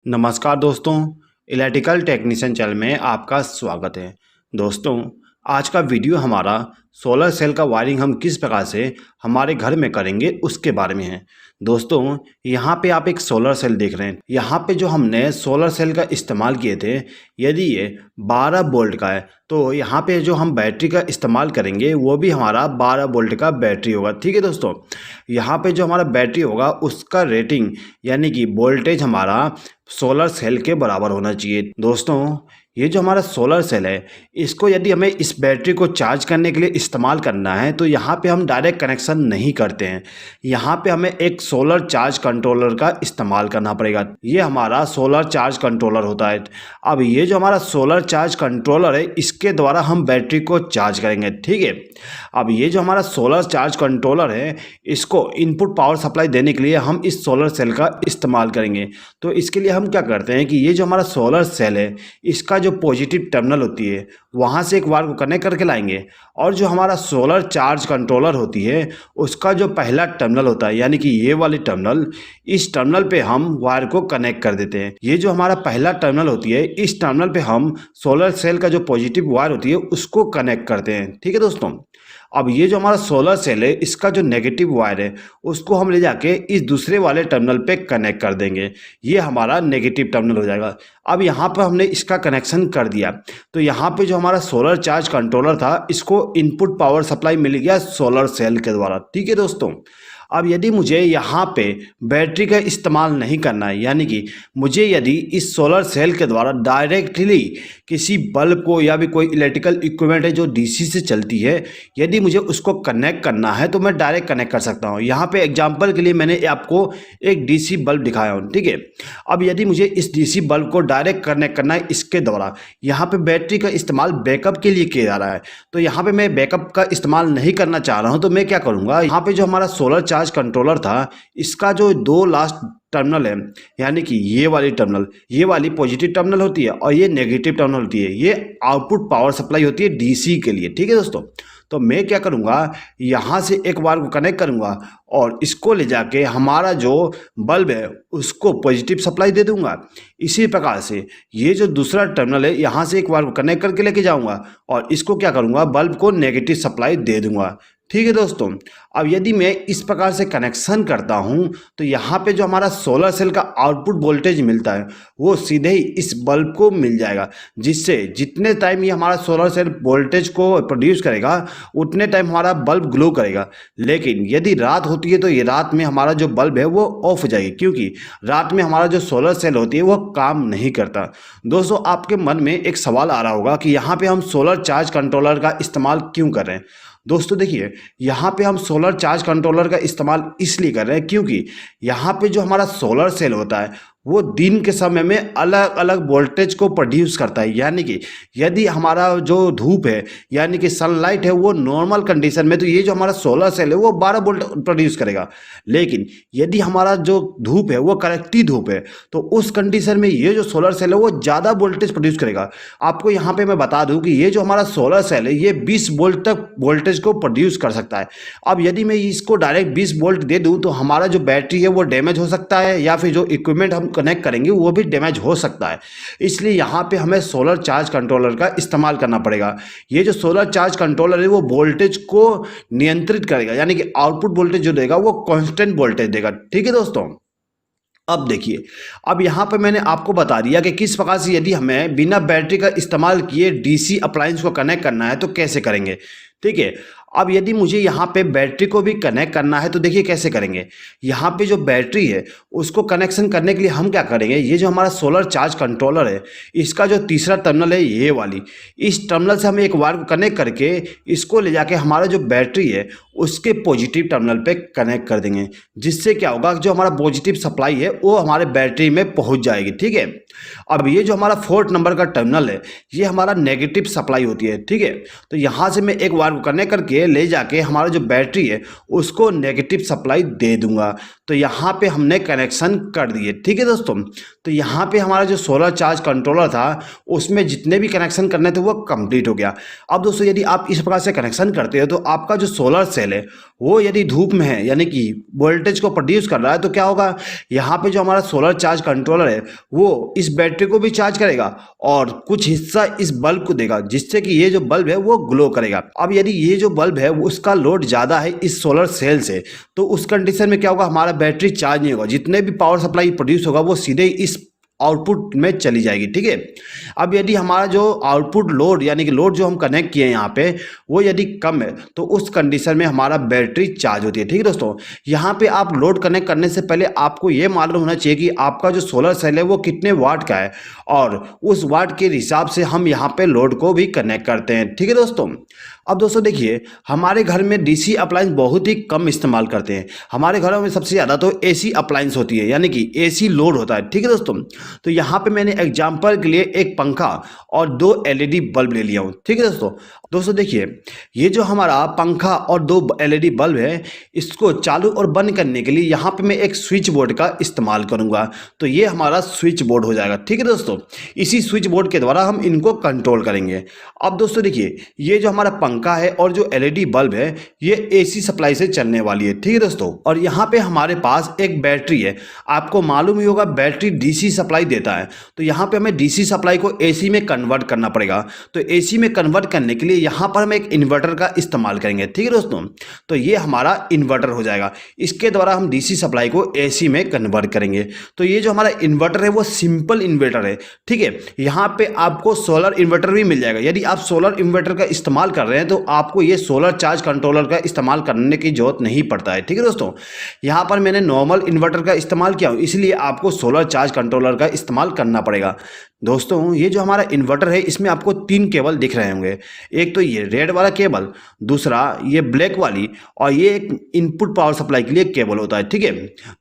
नमस्कार दोस्तों, electrical technician channel में आपका स्वागत है। दोस्तों, आज का वीडियो हमारा सोलर सेल का वायरिंग हम किस प्रकार से हमारे घर में करेंगे उसके बारे में है। दोस्तों, यहाँ पे आप एक सोलर सेल देख रहे हैं। यहाँ पे जो हमने सोलर सेल का इस्तेमाल किए थे, यदि ये 12 वोल्ट का है तो यहाँ पे जो हम बैटरी का इस्तेमाल करेंगे वो भी हमारा 12 वोल्ट का बैटरी होगा। ठीक है दोस्तों, यहाँ पे जो हमारा बैटरी होगा उसका रेटिंग यानी कि वोल्टेज हमारा सोलर सेल के बराबर होना चाहिए। दोस्तों, ये जो हमारा सोलर सेल है, इसको यदि हमें इस बैटरी को चार्ज करने के लिए इस्तेमाल करना है तो यहाँ पे हम डायरेक्ट कनेक्शन नहीं करते हैं। यहाँ पे हमें एक सोलर चार्ज कंट्रोलर का इस्तेमाल करना पड़ेगा। ये हमारा सोलर चार्ज कंट्रोलर होता है। अब ये जो हमारा सोलर चार्ज कंट्रोलर है, इसके द्वारा हम बैटरी को चार्ज करेंगे। ठीक है, अब ये जो हमारा सोलर चार्ज कंट्रोलर है, इसको इनपुट पावर सप्लाई देने के लिए हम इस सोलर सेल का इस्तेमाल करेंगे। तो इसके लिए हम क्या करते हैं कि ये जो हमारा सोलर सेल है, इसका जो पॉजिटिव टर्मिनल होती है वहाँ से एक वायर को कनेक्ट करके लाएंगे, और जो हमारा सोलर चार्ज कंट्रोलर होती है उसका जो पहला टर्मिनल होता है यानी कि ये वाली टर्मिनल, इस टर्मिनल पे हम वायर को कनेक्ट कर देते हैं। ये जो हमारा पहला टर्मिनल होती है, इस टर्मिनल पे हम सोलर सेल का जो पॉजिटिव वायर होती है उसको कनेक्ट करते हैं। ठीक है दोस्तों, अब ये जो हमारा सोलर सेल है, इसका जो नेगेटिव वायर है उसको हम ले जाके इस दूसरे वाले टर्मिनल पे कनेक्ट कर देंगे। ये हमारा नेगेटिव टर्मिनल हो जाएगा। अब यहाँ पर हमने इसका कनेक्शन कर दिया तो यहाँ पे जो हमारा सोलर चार्ज कंट्रोलर था, इसको इनपुट पावर सप्लाई मिल गया सोलर सेल के द्वारा। ठीक है दोस्तों, अब यदि मुझे यहाँ पे बैटरी का इस्तेमाल नहीं करना है, यानी कि मुझे यदि इस सोलर सेल के द्वारा डायरेक्टली किसी बल्ब को या भी कोई इलेक्ट्रिकल इक्विपमेंट है जो डीसी से चलती है, यदि मुझे उसको कनेक्ट करना है तो मैं डायरेक्ट कनेक्ट कर सकता हूँ। यहाँ पे एग्जांपल के लिए मैंने आपको एक डीसी बल्ब दिखाया हूँ। ठीक है, अब यदि मुझे इस डीसी बल्ब को डायरेक्ट कनेक्ट करना है इसके द्वारा, यहाँ पे बैटरी का इस्तेमाल बैकअप के लिए किया जा रहा है, तो यहाँ पे मैं बैकअप का इस्तेमाल नहीं करना चाह रहा हूँ, तो मैं क्या करूँगा, यहाँ पे जो हमारा सोलर चार्ज कंट्रोलर था, इसका जो दो लास्ट टर्मिनल है यानी कि ये वाली टर्मिनल, ये वाली पॉजिटिव टर्मिनल होती है और ये नेगेटिव टर्मिनल होती है, ये आउटपुट पावर सप्लाई होती है डीसी के लिए। ठीक है दोस्तों, तो मैं क्या करूँगा, यहाँ से एक वायर को कनेक्ट करूँगा और इसको ले जाके हमारा जो बल्ब है उसको पॉजिटिव सप्लाई दे दूंगा। इसी प्रकार से ये जो दूसरा टर्मिनल है, यहाँ से एक वायर को कनेक्ट करके लेके जाऊँगा और इसको क्या करूँगा, बल्ब को नेगेटिव सप्लाई दे दूंगा। ठीक है दोस्तों, अब यदि मैं इस प्रकार से कनेक्शन करता हूं तो यहाँ पे जो हमारा सोलर सेल का आउटपुट वोल्टेज मिलता है वो सीधे ही इस बल्ब को मिल जाएगा, जिससे जितने टाइम ये हमारा सोलर सेल वोल्टेज को प्रोड्यूस करेगा उतने टाइम हमारा बल्ब ग्लो करेगा। लेकिन यदि रात होती है तो ये रात में हमारा जो बल्ब है वो ऑफ हो जाएगी, क्योंकि रात में हमारा जो सोलर सेल होती है वो काम नहीं करता। दोस्तों, आपके मन में एक सवाल आ रहा होगा कि यहाँ पे हम सोलर चार्ज कंट्रोलर का इस्तेमाल क्यों कर रहे हैं। दोस्तों देखिए, यहाँ पे हम सोलर चार्ज कंट्रोलर का इस्तेमाल इसलिए कर रहे हैं क्योंकि यहाँ पे जो हमारा सोलर सेल होता है वो दिन के समय में अलग अलग वोल्टेज को प्रोड्यूस करता है। यानी कि यदि हमारा जो धूप है यानी कि सनलाइट है वो नॉर्मल कंडीशन में, तो ये जो हमारा सोलर सेल है वो 12 वोल्ट प्रोड्यूस करेगा। लेकिन यदि हमारा जो धूप है वो कड़कती धूप है तो उस कंडीशन में ये जो सोलर सेल है वो ज़्यादा वोल्टेज प्रोड्यूस करेगा। आपको यहाँ पे मैं बता दूँ कि ये जो हमारा सोलर सेल है ये 20 वोल्ट तक वोल्टेज को प्रोड्यूस कर सकता है। अब यदि मैं इसको डायरेक्ट 20 वोल्ट दे दूँ तो हमारा जो बैटरी है वो डैमेज हो सकता है, या फिर जो इक्विपमेंट हम कनेक्ट करेंगे वो भी डैमेज हो सकता है। इसलिए यहाँ पे हमें सोलर चार्ज कंट्रोलर का इस्तेमाल करना पड़ेगा। ये जो सोलर चार्ज कंट्रोलर है वो वोल्टेज को नियंत्रित करेगा, यानी कि आउटपुट वोल्टेज जो देगा वो कांस्टेंट वोल्टेज देगा। ठीक है दोस्तों, अब देखिए, अब यहाँ पे मैंने आपको बता दिया कि किस प्रकार से यदि हमें बिना बैटरी का इस्तेमाल किए डीसी अप्लायंस को कनेक्ट करना है तो कैसे करेंगे। ठीक है, अब यदि मुझे यहाँ पे बैटरी को भी कनेक्ट करना है तो देखिए कैसे करेंगे। यहाँ पे जो बैटरी है उसको कनेक्शन करने के लिए हम क्या करेंगे, ये जो हमारा सोलर चार्ज कंट्रोलर है इसका जो तीसरा टर्मिनल है ये वाली, इस टर्मिनल से हम एक वायर को कनेक्ट करके इसको ले जाके हमारा जो बैटरी है उसके पॉजिटिव टर्मिनल पे कनेक्ट कर देंगे, जिससे क्या होगा, जो हमारा पॉजिटिव सप्लाई है वो हमारे बैटरी में पहुंच जाएगी। ठीक है, अब ये जो हमारा 4th नंबर का टर्मिनल है ये हमारा नेगेटिव सप्लाई होती है। ठीक है, तो यहाँ से मैं एक वायर को कनेक्ट करके ले जाके हमारा जो बैटरी है उसको नेगेटिव सप्लाई दे दूंगा। तो यहाँ पे हमने कनेक्शन कर दिए। ठीक है दोस्तों, तो यहाँ पे हमारा जो सोलर चार्ज कंट्रोलर था उसमें जितने भी कनेक्शन करने थे वो कंप्लीट हो गया। अब दोस्तों यदि आप इस प्रकार से कनेक्शन करते हो तो आपका जो सोलर सेल है वो यदि धूप में है यानी कि वोल्टेज को प्रोड्यूस कर रहा है तो क्या होगा, यहाँ पे जो हमारा सोलर चार्ज कंट्रोलर है वो इस बैटरी को भी चार्ज करेगा और कुछ हिस्सा इस बल्ब को देगा, जिससे कि ये जो बल्ब है वो ग्लो करेगा। अब यदि ये जो बल्ब है उसका लोड ज़्यादा है इस सोलर सेल से, तो उस कंडीशन में क्या होगा, हमारा बैटरी चार्ज नहीं होगा, जितने भी पावर सप्लाई प्रोड्यूस होगा वो सीधे इस आउटपुट में चली जाएगी। ठीक है। अब यदि हमारा जो आउटपुट लोड यानी कि लोड जो हम कनेक्ट किए हैं यहाँ पे वो यदि कम है तो उस कंडीशन में हमारा बैटरी चार्ज होती है। ठीक है दोस्तों, यहाँ पे आप लोड कनेक्ट करने से पहले आपको ये मालूम होना चाहिए कि आपका जो सोलर सेल है वो कितने वाट का है और उस वाट के हिसाब से हम यहाँ पे लोड को भी कनेक्ट करते हैं। ठीक है दोस्तों। अब दोस्तों देखिए, हमारे घर में डीसी अप्लायंस बहुत ही कम इस्तेमाल करते हैं। हमारे घरों में सबसे ज़्यादा तो एसी अप्लायंस होती है यानी कि एसी लोड होता है। ठीक है दोस्तों, तो यहाँ पे मैंने एग्जांपल के लिए एक पंखा और 2 एलईडी बल्ब ले लिया हूँ। ठीक है दोस्तों। दोस्तों देखिए, ये जो हमारा पंखा और 2 एलईडी बल्ब है इसको चालू और बंद करने के लिए यहाँ पे मैं एक स्विच बोर्ड का इस्तेमाल करूँगा। तो ये हमारा स्विच बोर्ड हो जाएगा। ठीक है दोस्तों, इसी स्विच बोर्ड के द्वारा हम इनको कंट्रोल करेंगे। अब दोस्तों देखिए, ये जो हमारा पंखा है और जो एलईडी बल्ब है ये एसी सप्लाई से चलने वाली है। ठीक है दोस्तों, और यहाँ पे हमारे पास एक बैटरी है। आपको मालूम ही होगा बैटरी डीसी सप्लाई देता है, तो यहाँ पे हमें डीसी सप्लाई को एसी में कन्वर्ट करना पड़ेगा। तो एसी में कन्वर्ट करने के लिए यहाँ पर हम एक इन्वर्टर का इस्तेमाल करेंगे। ठीक है दोस्तों, तो ये हमारा इन्वर्टर हो जाएगा। इसके द्वारा हम डीसी सप्लाई को एसी में कन्वर्ट करेंगे। तो ये जो हमारा इन्वर्टर है वो सिंपल इन्वर्टर है। ठीक है, यहाँ पे आपको सोलर इन्वर्टर भी मिल जाएगा। यदि आप सोलर इन्वर्टर का इस्तेमाल कर रहे हैं तो आपको ये सोलर चार्ज कंट्रोलर का इस्तेमाल करने की जरूरत नहीं पड़ता है। ठीक है दोस्तों, यहाँ पर मैंने नॉर्मल इन्वर्टर का इस्तेमाल किया हूँ, इसलिए आपको सोलर चार्ज कंट्रोलर का इस्तेमाल करना पड़ेगा। दोस्तों ये जो हमारा इन्वर्टर है इसमें आपको 3 केबल दिख रहे होंगे। एक तो ये रेड वाला केबल, दूसरा ये ब्लैक वाली, और ये एक इनपुट पावर सप्लाई के लिए केबल होता है। ठीक है,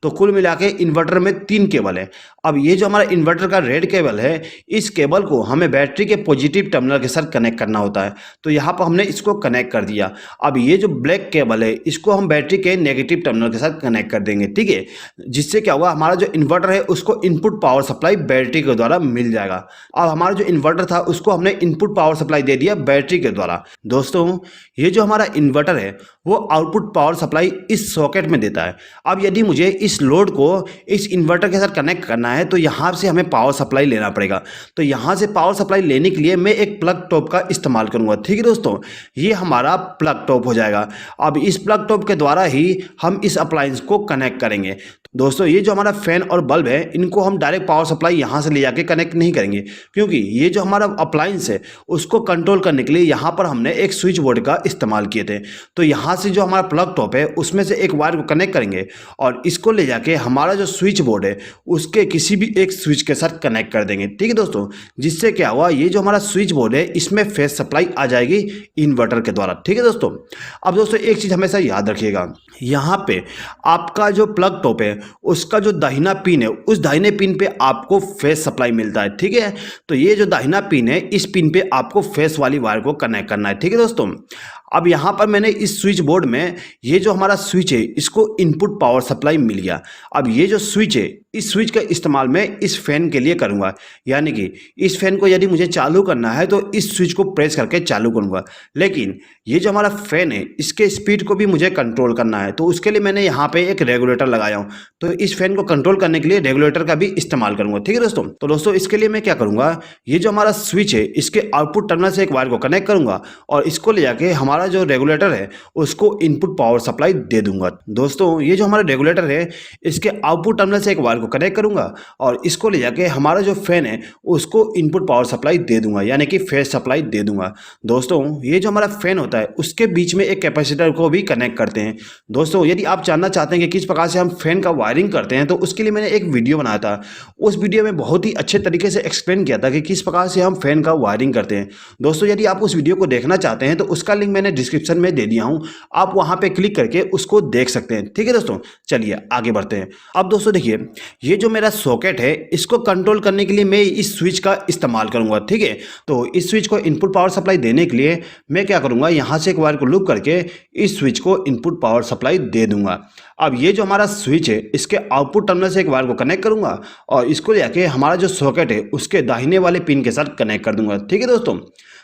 तो कुल मिला के इन्वर्टर में 3 केबल है। अब ये जो हमारा इन्वर्टर का रेड केबल है इस केबल को हमें बैटरी के पॉजिटिव टर्मिनल के साथ कनेक्ट करना होता है। तो यहाँ पर हमने इसको कनेक्ट कर दिया। अब ये जो ब्लैक केबल है इसको हम बैटरी के नेगेटिव टर्मिनल के साथ कनेक्ट कर देंगे। ठीक है, जिससे क्या होगा, हमारा जो इन्वर्टर है उसको इनपुट पावर सप्लाई बैटरी के द्वारा मिल जाएगा। अब हमारा जो इन्वर्टर था उसको हमने इनपुट पावर सप्लाई दे दिया बैटरी के द्वारा। दोस्तों ये जो हमारा इन्वर्टर है वो आउटपुट पावर सप्लाई इस सॉकेट में देता है। अब यदि मुझे इस लोड को इस इन्वर्टर के साथ कनेक्ट करना है तो यहाँ से हमें पावर सप्लाई लेना पड़ेगा। तो यहाँ से पावर सप्लाई लेने के लिए मैं एक प्लग टॉप का इस्तेमाल करूँगा। ठीक है दोस्तों, ये हमारा प्लग टॉप हो जाएगा। अब इस प्लग टॉप के द्वारा ही हम इस अप्लायंस को कनेक्ट करेंगे। दोस्तों ये जो हमारा फैन और बल्ब है इनको हम डायरेक्ट पावर सप्लाई यहाँ से ले जाके कनेक्ट नहीं करेंगे, क्योंकि ये जो हमारा अप्लायंस है उसको कंट्रोल करने के लिए यहाँ पर हमने एक स्विच बोर्ड का इस्तेमाल किए थे। तो यहाँ से जो हमारा प्लग टॉप है उसमें से एक वायर को कनेक्ट करेंगे और इसको ले जाके हमारा जो स्विच बोर्ड है उसके किसी भी एक स्विच के साथ कनेक्ट कर देंगे। ठीक है दोस्तों, जिससे क्या हुआ, ये जो हमारा स्विच बोर्ड है इसमें फेस सप्लाई आ जाएगी इन्वर्टर के द्वारा। ठीक है दोस्तों। अब दोस्तों एक चीज़ हमेशा याद रखिएगा, यहाँ पे आपका जो प्लग टॉप है उसका जो दाहिना पिन है उस दाहिने पिन पे आपको फेस सप्लाई मिलता है। ठीक है, तो ये जो दाहिना पिन है इस पिन पे आपको फेस वाली वायर को कनेक्ट करना है। ठीक है दोस्तों। अब यहाँ पर मैंने इस स्विच बोर्ड में ये जो हमारा स्विच है इसको इनपुट पावर सप्लाई मिल गया। अब ये जो स्विच है इस स्विच का इस्तेमाल मैं इस फैन के लिए करूँगा, यानी कि इस फैन को यदि मुझे चालू करना है तो इस स्विच को प्रेस करके चालू करूँगा। लेकिन ये जो हमारा फैन है इसके स्पीड को भी मुझे कंट्रोल करना है, तो उसके लिए मैंने यहाँ पे एक रेगुलेटर लगाया हूँ। तो इस फैन को कंट्रोल करने के लिए रेगुलेटर का भी इस्तेमाल करूँगा। ठीक है दोस्तों। तो दोस्तों इसके लिए मैं क्या करूँगा, ये जो हमारा स्विच है इसके आउटपुट टर्मिनल से एक वायर को कनेक्ट करूँगा और इसको ले जाके हमारा जो रेगुलेटर है उसको इनपुट पावर सप्लाई दे दूंगा। दोस्तों ये जो हमारा रेगुलेटर है इसके आउटपुट टर्मिनल से एक वायर को कनेक्ट करूंगा और इसको ले जाके हमारा जो फैन है उसको इनपुट पावर सप्लाई दे दूंगा, यानी कि फेस सप्लाई दे दूंगा। दोस्तों ये जो हमारा फैन होता है उसके बीच में एक कैपेसिटर को भी कनेक्ट करते हैं। दोस्तों यदि आप जानना चाहते हैं कि किस प्रकार से हम फैन का वायरिंग करते हैं तो उसके लिए मैंने एक वीडियो बनाया था। उस वीडियो में बहुत ही अच्छे तरीके से एक्सप्लेन किया था कि किस प्रकार से हम फैन का वायरिंग करते हैं। दोस्तों यदि आप उस वीडियो को देखना चाहते हैं तो उसका लिंक मैंने डिस्क्रिप्शन में दे दिया हूं, आप वहां पे क्लिक करके उसको देख सकते हैं। ठीक है दोस्तों, चलिए आगे बढ़ते हैं। अब दोस्तों देखिए, ये जो मेरा सॉकेट है इसको कंट्रोल करने के लिए मैं इस स्विच का इस्तेमाल करूंगा। ठीक है, तो इस स्विच को इनपुट पावर सप्लाई देने के लिए मैं क्या करूंगा, यहां से एक वायर को लूप करके इस स्विच को इनपुट पावर सप्लाई दे दूंगा। अब ये जो हमारा स्विच है इसके आउटपुट टर्मिनल से एक वायर को कनेक्ट करूंगा और इसको लेके हमारा जो सॉकेट है उसके दाहिने वाले पिन के साथ कनेक्ट कर दूंगा। ठीक है दोस्तों,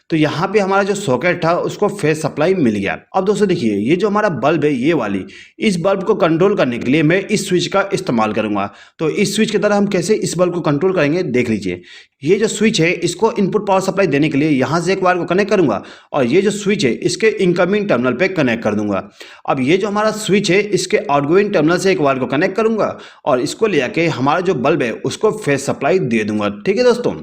तो यहाँ पे हमारा जो सॉकेट था उसको फेज सप्लाई मिल गया। अब दोस्तों देखिए, ये जो हमारा बल्ब है ये वाली, इस बल्ब को कंट्रोल करने के लिए मैं इस स्विच का इस्तेमाल करूंगा। तो इस स्विच की तरह हम कैसे इस बल्ब को कंट्रोल करेंगे देख लीजिए। ये जो स्विच है इसको इनपुट पावर सप्लाई देने के लिए यहाँ से एक वायर को कनेक्ट करूंगा और ये जो स्विच है इसके इनकमिंग टर्मिनल पे कनेक्ट कर दूंगा। अब ये जो हमारा स्विच है इसके आउटगोइंग टर्मिनल से एक वायर को कनेक्ट करूंगा और इसको ले आके हमारा जो बल्ब है उसको फेज सप्लाई दे दूंगा। ठीक है दोस्तों,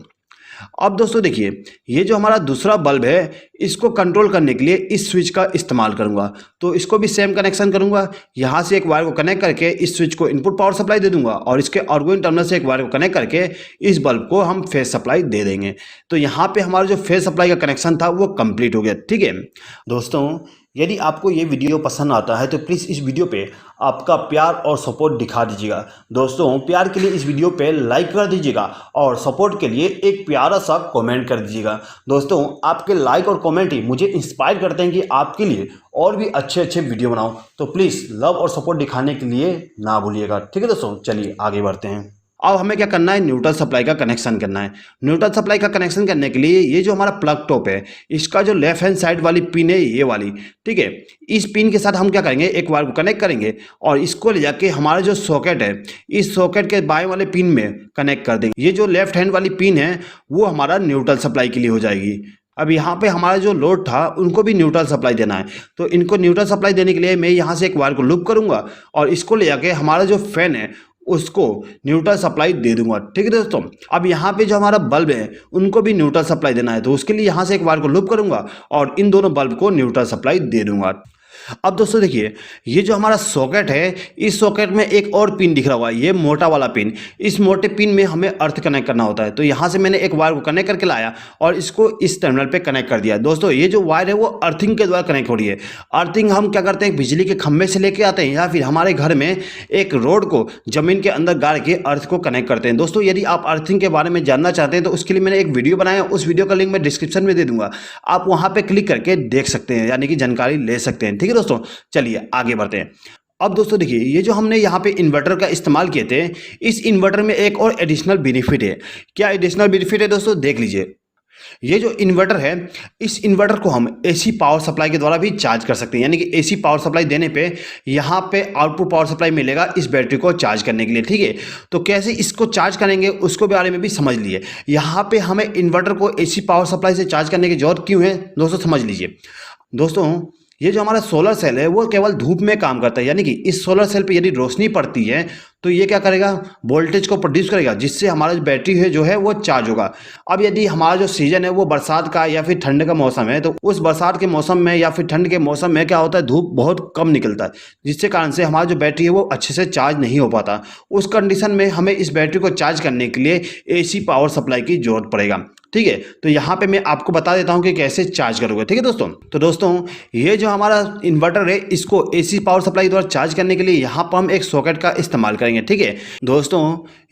अब दोस्तों देखिए, ये जो हमारा दूसरा बल्ब है इसको कंट्रोल करने के लिए इस स्विच का इस्तेमाल करूंगा। तो इसको भी सेम कनेक्शन करूंगा, यहाँ से एक वायर को कनेक्ट करके इस स्विच को इनपुट पावर सप्लाई दे दूंगा और इसके आउटगोइंग टर्मिनल से एक वायर को कनेक्ट करके इस बल्ब को हम फेज सप्लाई दे देंगे। तो यहाँ पे हमारा जो फेज सप्लाई का कनेक्शन था वो कंप्लीट हो गया। ठीक है दोस्तों, यदि आपको ये वीडियो पसंद आता है तो प्लीज़ इस वीडियो पे आपका प्यार और सपोर्ट दिखा दीजिएगा। दोस्तों, प्यार के लिए इस वीडियो पे लाइक कर दीजिएगा और सपोर्ट के लिए एक प्यारा सा कमेंट कर दीजिएगा। दोस्तों, आपके लाइक और कमेंट ही मुझे इंस्पायर करते हैं कि आपके लिए और भी अच्छे अच्छे वीडियो बनाऊं। तो प्लीज़ लव और सपोर्ट दिखाने के लिए ना भूलिएगा। ठीक है दोस्तों, चलिए आगे बढ़ते हैं। अब हमें क्या करना है, न्यूट्रल सप्लाई का कनेक्शन करना है। न्यूट्रल सप्लाई का कनेक्शन करने के लिए ये जो हमारा प्लग टॉप है इसका जो लेफ्ट हैंड साइड वाली पिन है ये वाली, ठीक है, इस पिन के साथ हम क्या करेंगे, एक वायर को कनेक्ट करेंगे और इसको ले जाके हमारा जो सॉकेट है इस सॉकेट के बाएं वाले पिन में कनेक्ट कर देंगे। ये जो लेफ्ट हैंड वाली पिन है वो हमारा न्यूट्रल सप्लाई के लिए हो जाएगी। अब यहाँ पे हमारा जो लोड था उनको भी न्यूट्रल सप्लाई देना है। तो इनको न्यूट्रल सप्लाई देने के लिए मैं यहाँ से एक वायर को लूप करूँगा और इसको ले जाके हमारा जो फैन है उसको न्यूट्रल सप्लाई दे दूंगा। ठीक है दोस्तों, अब यहाँ पे जो हमारा बल्ब है उनको भी न्यूट्रल सप्लाई देना है। तो उसके लिए यहाँ से एक वायर को लूप करूंगा और इन दोनों बल्ब को न्यूट्रल सप्लाई दे दूंगा। अब दोस्तों देखिए, ये जो हमारा सॉकेट है इस सॉकेट में एक और पिन दिख रहा हुआ है, ये मोटा वाला पिन। इस मोटे पिन में हमें अर्थ कनेक्ट करना होता है। तो यहाँ से मैंने एक वायर को कनेक्ट करके लाया और इसको इस टर्मिनल पे कनेक्ट कर दिया। दोस्तों, ये जो वायर है वो अर्थिंग के द्वारा कनेक्ट हो रही है। अर्थिंग हम क्या करते हैं, बिजली के खंभे से लेके आते हैं या फिर हमारे घर में एक रोड को जमीन के अंदर गाड़ के अर्थ को कनेक्ट करते हैं। दोस्तों, यदि आप अर्थिंग के बारे में जानना चाहते हैं तो उसके लिए मैंने एक वीडियो बनाया, उस वीडियो का लिंक मैं डिस्क्रिप्शन में दे दूंगा, आप वहाँ पर क्लिक करके देख सकते हैं, यानी कि जानकारी ले सकते हैं। ठीक है दोस्तों, चलिए आगे बढ़ते हैं। अब दोस्तों देखिए, ये जो हमने यहाँ पे इन्वर्टर का इस्तेमाल किए थे, इस इन्वर्टर में एक और एडिशनल बेनिफिट है। क्या एडिशनल बेनिफिट है दोस्तों, देख लीजिए। ये जो इन्वर्टर है इस इन्वर्टर को हम एसी पावर सप्लाई के द्वारा भी चार्ज कर सकते हैं, यानी कि एसी पावर सप्लाई देने पे यहाँ पे आउटपुट पावर सप्लाई मिलेगा इस बैटरी को चार्ज करने के लिए। ठीक है, तो कैसे इसको चार्ज करेंगे उसको बारे में भी समझ लिए। यहाँ पे हमें इन्वर्टर को एसी पावर सप्लाई से चार्ज करने की जरूरत क्यों है दोस्तों, समझ लीजिए। दोस्तों, ये जो हमारा सोलर सेल है वो केवल धूप में काम करता है, यानी कि इस सोलर सेल पे यदि रोशनी पड़ती है तो ये क्या करेगा, वोल्टेज को प्रोड्यूस करेगा, जिससे हमारा जो बैटरी है जो है वो चार्ज होगा। अब यदि हमारा जो सीजन है वो बरसात का या फिर ठंड का मौसम है तो उस बरसात के मौसम में या फिर ठंड के मौसम में क्या होता है, धूप बहुत कम निकलता है, जिसके कारण से हमारा जो बैटरी है वो अच्छे से चार्ज नहीं हो पाता। उस कंडीशन में हमें इस बैटरी को चार्ज करने के लिए एसी पावर सप्लाई की जरूरत पड़ेगा। ठीक है, तो यहाँ पे मैं आपको बता देता हूँ कि कैसे चार्ज करोगे। ठीक है दोस्तों, तो दोस्तों ये जो हमारा इन्वर्टर है इसको एसी पावर सप्लाई द्वारा चार्ज करने के लिए यहाँ पर हम एक सॉकेट का इस्तेमाल करेंगे। ठीक है दोस्तों,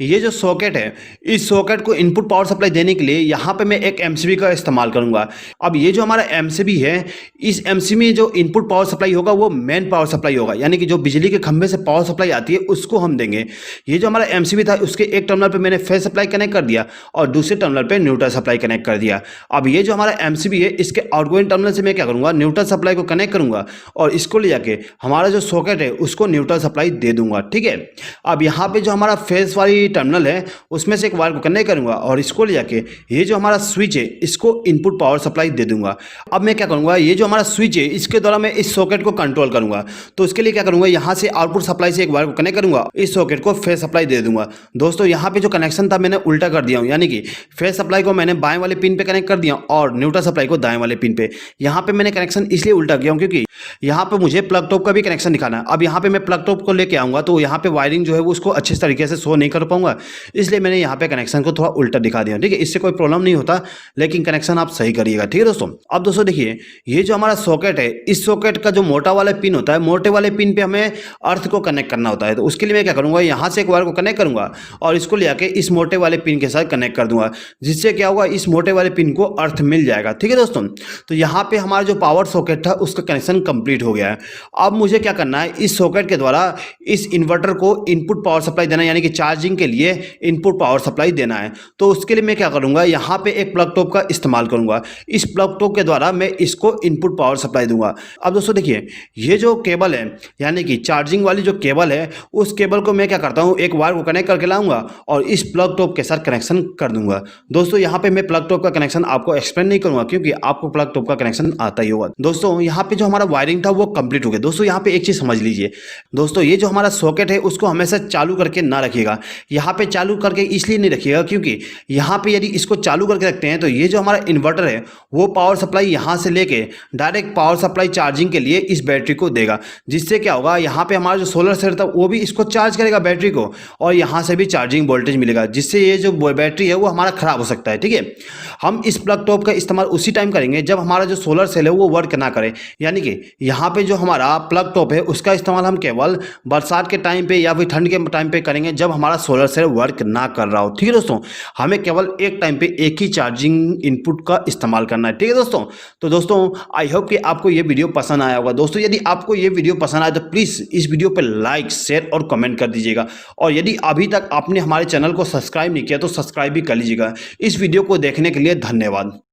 ये जो सॉकेट है इस सॉकेट को इनपुट पावर सप्लाई देने के लिए यहाँ पे मैं एक एमसीबी का इस्तेमाल करूँगा। अब ये जो हमारा एमसीबी है इस एमसीबी में जो इनपुट पावर सप्लाई होगा वो मेन पावर सप्लाई होगा, यानी कि जो बिजली के खंभे से पावर सप्लाई आती है उसको हम देंगे। ये जो हमारा एमसीबी था उसके एक टर्मिनल पर मैंने फेज सप्लाई कनेक्ट कर दिया और दूसरे टर्मिनल पर न्यूट्रल सप्लाई कनेक्ट कर दिया। अब ये जो हमारा एमसीबी है इसके आउटगोइंग टर्मिनल से मैं क्या करूंगा, न्यूट्रल सप्लाई को कनेक्ट करूंगा और इसको ले जाके हमारा जो सॉकेट है उसको न्यूट्रल सप्लाई दे दूंगा। ठीक है, अब यहाँ पे जो हमारा फेज वाली टर्मिनल है उसमें से एक वायर को कनेक्ट करूंगा और इसको ले जाके ये जो हमारा स्विच है इसको इनपुट पावर सप्लाई दे दूंगा। अब मैं क्या करूंगा, ये जो हमारा स्विच है इसके द्वारा मैं इस सॉकेट को कंट्रोल करूंगा। तो उसके लिए क्या करूंगा, यहाँ से आउटपुट सप्लाई से एक वायर को कनेक्ट करूंगा, इस सॉकेट को फेज सप्लाई दे दूंगा। दोस्तों, यहाँ पे जो कनेक्शन था मैंने उल्टा कर दिया हूँ, यानी कि फेज सप्लाई को मैंने बाएं वाले पिन पे कनेक्ट कर दिया और न्यूट्रल सप्लाई को दाएं वाले पिन पे। यहाँ पे मैंने कनेक्शन इसलिए उल्टा किया हूँ क्योंकि यहाँ पे मुझे प्लग टॉप का भी कनेक्शन दिखाना है। अब यहाँ पे मैं प्लग टॉप को लेके आऊँगा तो यहाँ पे वायरिंग जो जो है वो उसको अच्छे तरीके से शो नहीं कर पाऊंगा, इसलिए मैंने यहाँ पे कनेक्शन को थोड़ा उल्टा दिखा दिया। ठीक है, इससे कोई प्रॉब्लम नहीं होता, लेकिन कनेक्शन आप सही करिएगा। ठीक है दोस्तों, अब दोस्तों देखिए, ये जो हमारा सॉकेट है, इस सॉकेट का जो मोटा वाला पिन होता है, मोटे वाले पिन पे हमें अर्थ को कनेक्ट करना होता है। तो उसके लिए मैं क्या करूंगा, यहाँ से एक वायर को कनेक्ट करूंगा और इसको ले आके इस मोटे वाले पिन के साथ कनेक्ट कर दूंगा, जिससे क्या होगा, इस मोटे वाले पिन को अर्थ मिल जाएगा। ठीक है दोस्तों, तो यहाँ पे हमारा जो पावर सॉकेट था उसका कनेक्शन कंप्लीट हो गया है। अब मुझे क्या करना है, इस सॉकेट के द्वारा इस इन्वर्टर को इनपुट पावर सप्लाई देना है, यानी कि चार्जिंग के लिए इनपुट पावर सप्लाई देना है। तो उसके लिए मैं क्या करूंगा, यहाँ पे एक प्लग टॉप का इस्तेमाल करूंगा। इस प्लग टॉप के द्वारा मैं इसको इनपुट पावर सप्लाई दूंगा। अब दोस्तों देखिए, ये जो केबल है, यानी कि चार्जिंग वाली जो केबल है, उस केबल को मैं क्या करता हूँ, एक वायर को कनेक्ट करके लाऊंगा और इस प्लग टॉप के साथ कनेक्शन कर दूंगा। दोस्तों यहाँ पे मैं प्लग टॉप का कनेक्शन आपको एक्सप्लेन नहीं करूंगा, क्योंकि आपको प्लग टॉप का कनेक्शन आता ही होगा। दोस्तों यहाँ पे जो हमारा वायरिंग था वो कंप्लीट हो गया। दोस्तों यहाँ पे एक चीज समझ लीजिए, दोस्तों ये जो हमारा सॉकेट है उसको हमेशा चालू करके ना रखिएगा। यहाँ पे चालू करके इसलिए नहीं रखिएगा, क्योंकि यहाँ पे यदि इसको चालू करके रखते हैं तो ये जो हमारा इन्वर्टर है वो पावर सप्लाई यहाँ से लेके डायरेक्ट पावर सप्लाई चार्जिंग के लिए इस बैटरी को देगा, जिससे क्या होगा, यहाँ पे हमारा जो सोलर सेल था वो भी इसको चार्ज करेगा बैटरी को, और यहाँ से भी चार्जिंग वोल्टेज मिलेगा, जिससे ये जो बैटरी है वो हमारा खराब हो सकता है। ठीक है, हम इस प्लग टॉप का इस्तेमाल उसी टाइम करेंगे जब हमारा जो सोलर सेल है वो वर्क ना करे, यानी कि यहाँ पे जो हमारा प्लग टॉप है उसका इस्तेमाल हम केवल बरसात के टाइम पे या फिर ठंड के टाइम पे करेंगे, जब हमारा सोलर सेल वर्क ना कर रहा हो। ठीक है दोस्तों, हमें केवल एक टाइम पे एक ही चार्जिंग इनपुट का इस्तेमाल करना है। ठीक है दोस्तों, तो दोस्तों आई होप कि आपको ये वीडियो पसंद आया होगा। दोस्तों यदि आपको ये वीडियो पसंद आया तो प्लीज़ इस वीडियो पर लाइक, शेयर और कमेंट कर दीजिएगा, और यदि अभी तक आपने हमारे चैनल को सब्सक्राइब नहीं किया तो सब्सक्राइब भी कर लीजिएगा। इस वीडियो को देखने के लिए धन्यवाद।